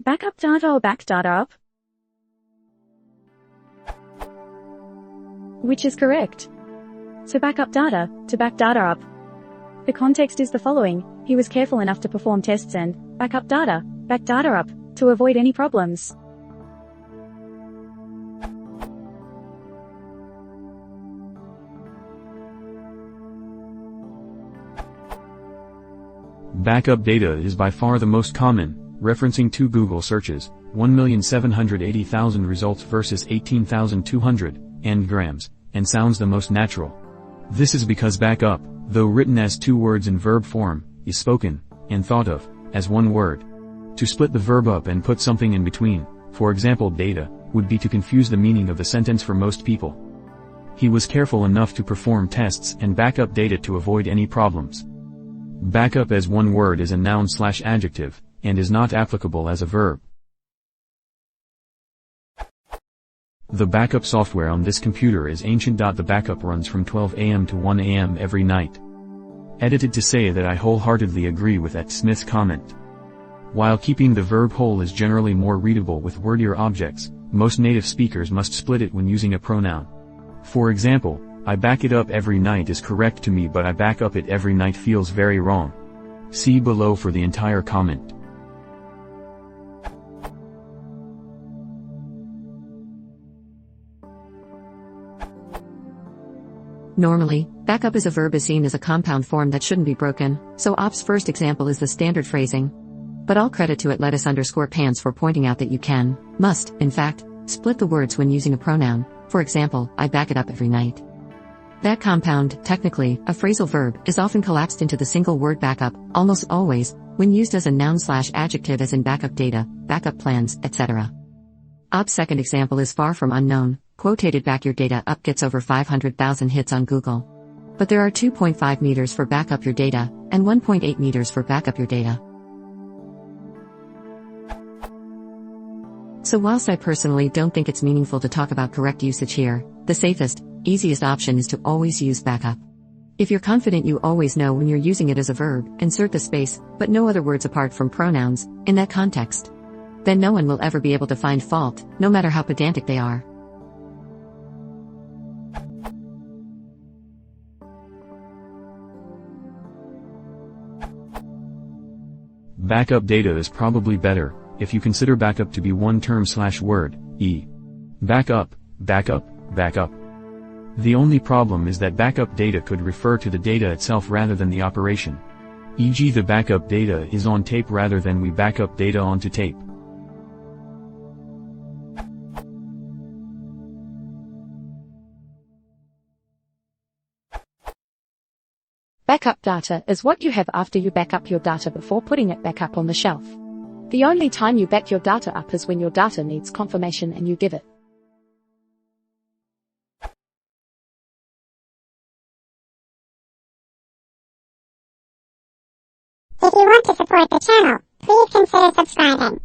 Backup data or back data up? Which is correct? So backup data, to back data up. The context is the following: he was careful enough to perform tests and back up data, back data up, to avoid any problems. Backup data is by far the most common, referencing two Google searches, 1,780,000 results versus 18,200 n-grams, and sounds the most natural. This is because backup, though written as two words in verb form, is spoken, and thought of, as one word. To split the verb up and put something in between, for example data, would be to confuse the meaning of the sentence for most people. He was careful enough to perform tests and back up data to avoid any problems. Backup as one word is a noun/adjective, and is not applicable as a verb. The backup software on this computer is ancient. The backup runs from 12 a.m. to 1 a.m. every night. Edited to say that I wholeheartedly agree with Ed Smith's comment. While keeping the verb whole is generally more readable with wordier objects, most native speakers must split it when using a pronoun. For example, I back it up every night is correct to me, but I back up it every night feels very wrong. See below for the entire comment. Normally, backup as a verb is seen as a compound form that shouldn't be broken, so Op's first example is the standard phrasing. But all credit to @lettuce_pants for pointing out that you can, must, in fact, split the words when using a pronoun. For example, I back it up every night. That compound, technically, a phrasal verb, is often collapsed into the single word backup, almost always, when used as a noun/adjective as in backup data, backup plans, etc. Op's second example is far from unknown. Quotated back your data up gets over 500,000 hits on Google. But there are 2.5 meters for back up your data, and 1.8 meters for back up your data. So whilst I personally don't think it's meaningful to talk about correct usage here, the safest, easiest option is to always use backup. If you're confident you always know when you're using it as a verb, insert the space, but no other words apart from pronouns, in that context. Then no one will ever be able to find fault, no matter how pedantic they are. Backup data is probably better, if you consider backup to be one term/word, backup, backup, backup. The only problem is that backup data could refer to the data itself rather than the operation. E.g., the backup data is on tape rather than we backup data onto tape. Backup data is what you have after you back up your data before putting it back up on the shelf. The only time you back your data up is when your data needs confirmation and you give it. If you want to support the channel, please consider subscribing.